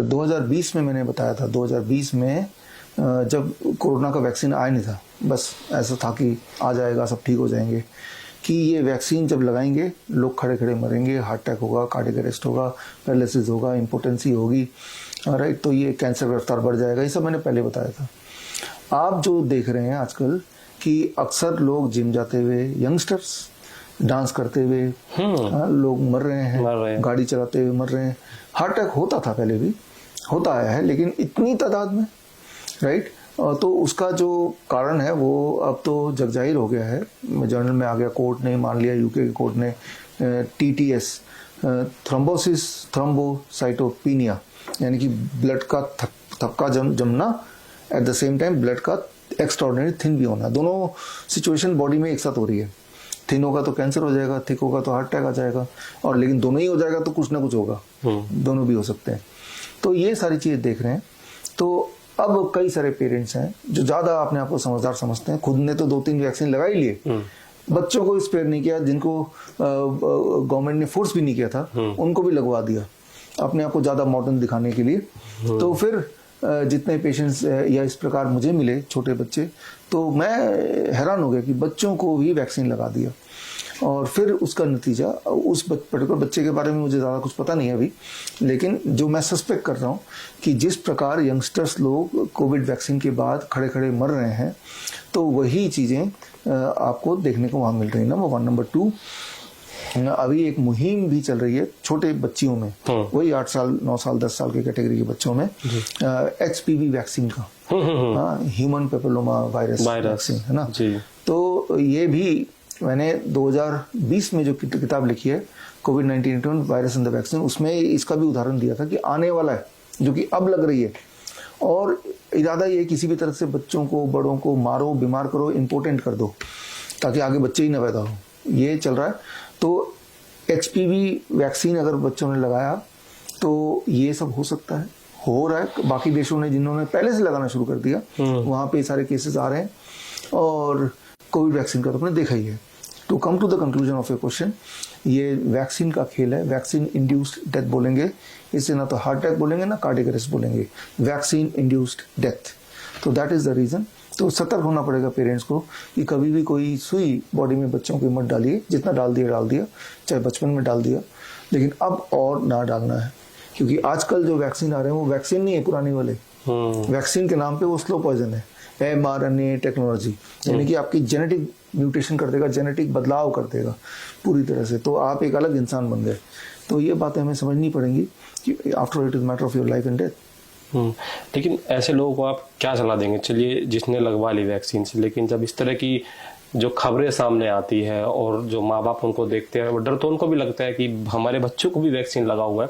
2020 में मैंने बताया था, 2020 में जब कोरोना का वैक्सीन आया नहीं था, बस ऐसा था कि आ जाएगा, सब ठीक हो जाएंगे, कि ये वैक्सीन जब लगाएंगे लोग खड़े खड़े मरेंगे, हार्ट अटैक होगा, कार्डियक अरेस्ट होगा, पैरालिसिस होगा, इम्पोटेंसी होगी, राइट, तो ये कैंसर का रफ्तार बढ़ जाएगा, ये सब मैंने पहले बताया था। आप जो देख रहे हैं आजकल कि अक्सर लोग जिम जाते हुए, यंगस्टर्स डांस करते हुए लोग मर रहे हैं, गाड़ी चलाते हुए मर रहे हैं। हार्ट अटैक होता था, पहले भी होता आया है, लेकिन इतनी तादाद में, राइट, तो उसका जो कारण है वो अब तो जगजाहिर हो गया है, जर्नल में आ गया, कोर्ट ने मान लिया, यूके के कोर्ट ने, TTS, थ्रोम्बोसिस थ्रोम्बोसाइटोपिनिया, यानी कि ब्लड का थक्का जमना, at the same time blood का एक्स्ट्राऑर्डिनरी थिन भी होना, दोनों सिचुएशन बॉडी में एक साथ हो रही है। थिन होगा तो कैंसर हो जाएगा, थिक होगा तो हार्ट अटैक आ जाएगा, और लेकिन दोनों ही हो जाएगा तो कुछ ना कुछ होगा, दोनों भी हो सकते हैं। तो ये सारी चीजें देख रहे हैं। तो अब कई सारे पेरेंट्स हैं जो ज्यादा अपने आप को समझदार समझते हैं, खुद ने तो 2-3 वैक्सीन लगा ही लिए, बच्चों को स्पेयर नहीं किया, जिनको गवर्नमेंट ने फोर्स भी नहीं किया था उनको भी लगवा दिया, अपने आप को ज्यादा मॉडर्न दिखाने के लिए। तो फिर जितने पेशेंट्स या इस प्रकार मुझे मिले छोटे बच्चे, तो मैं हैरान हो गया कि बच्चों को भी वैक्सीन लगा दिया। और फिर उसका नतीजा, उस पर्टिकुलर बच्चे के बारे में मुझे ज़्यादा कुछ पता नहीं है अभी, लेकिन जो मैं सस्पेक्ट कर रहा हूँ कि जिस प्रकार यंगस्टर्स लोग कोविड वैक्सीन के बाद खड़े खड़े मर रहे हैं, तो वही चीज़ें आपको देखने को वहाँ मिल रही है। नंबर 1। नंबर 2, अभी एक मुहिम भी चल रही है छोटे बच्चियों में, वही 8 साल 9 साल 10 साल के कैटेगरी के बच्चों में, HPV वैक्सीन का, ह्यूमन पेपिलोमा वायरस वैक्सीन, है ना। तो ये भी मैंने 2020 में जो किताब लिखी है, कोविड-19 वायरस एंड द वैक्सीन, उसमें इसका भी उदाहरण दिया था कि आने वाला है, जो कि अब लग रही है, और इरादा ये किसी भी तरह से बच्चों को, बड़ों को मारो, बीमार करो, इम्पोर्टेंट कर दो, ताकि आगे बच्चे ही न पैदा हो, ये चल रहा है। तो HPV वैक्सीन अगर बच्चों ने लगाया तो ये सब हो सकता है, हो रहा है। बाकी देशों ने जिन्होंने पहले से लगाना शुरू कर दिया, वहां पे सारे केसेस आ रहे हैं, और कोविड वैक्सीन का तो आपने देखा ही है। To come to the conclusion of your question, ये वैक्सीन का खेल है, वैक्सीन इंड्यूस्ड डेथ बोलेंगे, इससे ना तो हार्ट अटैक बोलेंगे ना कार्डियक अरेस्ट बोलेंगे, वैक्सीन इंड्यूस्ड डेथ। तो दैट इज द रीजन। तो सतर्क होना पड़ेगा पेरेंट्स को कि कभी भी कोई सुई बॉडी में बच्चों की मत डालिए, जितना डाल दिया, चाहे बचपन में डाल दिया, लेकिन अब और ना डालना है, क्योंकि आजकल जो वैक्सीन आ रहे हैं वो वैक्सीन नहीं है पुरानी वाले, वैक्सीन के नाम पे वो स्लो पॉइजन है, mRNA टेक्नोलॉजी, यानी कि आपकी जेनेटिक म्यूटेशन कर देगा, जेनेटिक बदलाव कर देगा पूरी तरह से, तो आप एक अलग इंसान बन गए। तो ये बातें हमें समझनी पड़ेंगी कि after it is matter of your life and death. लेकिन ऐसे लोगों को आप क्या सलाह देंगे? चलिए, जिसने लगवा ली वैक्सीन से, लेकिन जब इस तरह की जो खबरें सामने आती है और जो माँ बाप उनको देखते हैं, वो डर तो उनको भी लगता है कि हमारे बच्चों को भी वैक्सीन लगा हुआ है,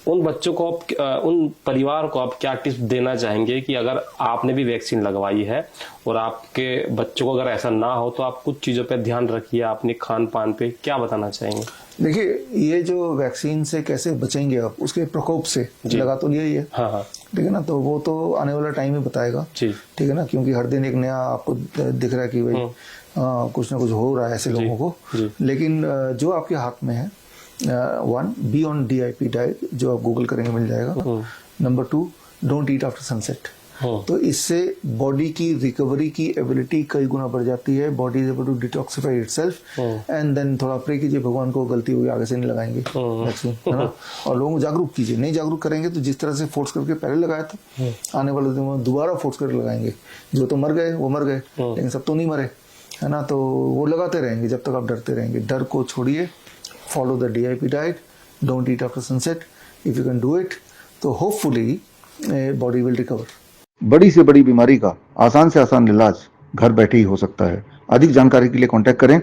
उन बच्चों को आप, उन परिवार को आप क्या टिप्स देना चाहेंगे कि अगर आपने भी वैक्सीन लगवाई है और आपके बच्चों को अगर ऐसा ना हो तो आप कुछ चीज़ों पे ध्यान रखिए, अपने खान पान पे क्या बताना चाहेंगे? देखिए, ये जो वैक्सीन से कैसे बचेंगे आप, उसके प्रकोप से लगा तो लिया ही है, हाँ, ठीक है ना, तो वो तो आने वाला टाइम ही बताएगा, ठीक है ना, क्योंकि हर दिन एक नया आपको दिख रहा है कि भाई कुछ ना कुछ हो रहा है ऐसे लोगों को, लेकिन जो आपके हाथ में है, 1, बी ऑन DIP डाइट, जो आप गूगल करेंगे मिल जाएगा। Number 2, don't eat after sunset. तो इससे बॉडी की रिकवरी की एबिलिटी कई गुना बढ़ जाती है, body is able to detoxify itself, and then थोड़ा प्रे कीजिए भगवान को, गलती हुई आगे से नहीं लगाएंगे वैक्सीन, है ना, और लोगों को जागरूक कीजिए। नहीं जागरूक करेंगे तो जिस तरह से फोर्स करके पहले लगाया था, आने वाले दिनों में दोबारा फोर्स करके लगाएंगे, जो तो मर गए वो मर गए, लेकिन सब तो नहीं मरे, है ना, तो वो लगाते रहेंगे जब तक आप डरते रहेंगे। डर को छोड़िए, follow the DIP diet, don't eat after sunset. If you can do it, तो hopefully body will recover. बड़ी से बड़ी बीमारी का आसान से आसान इलाज घर बैठे ही हो सकता है। अधिक जानकारी के लिए कांटेक्ट करें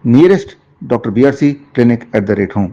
nearest Dr. BRC clinic @ home।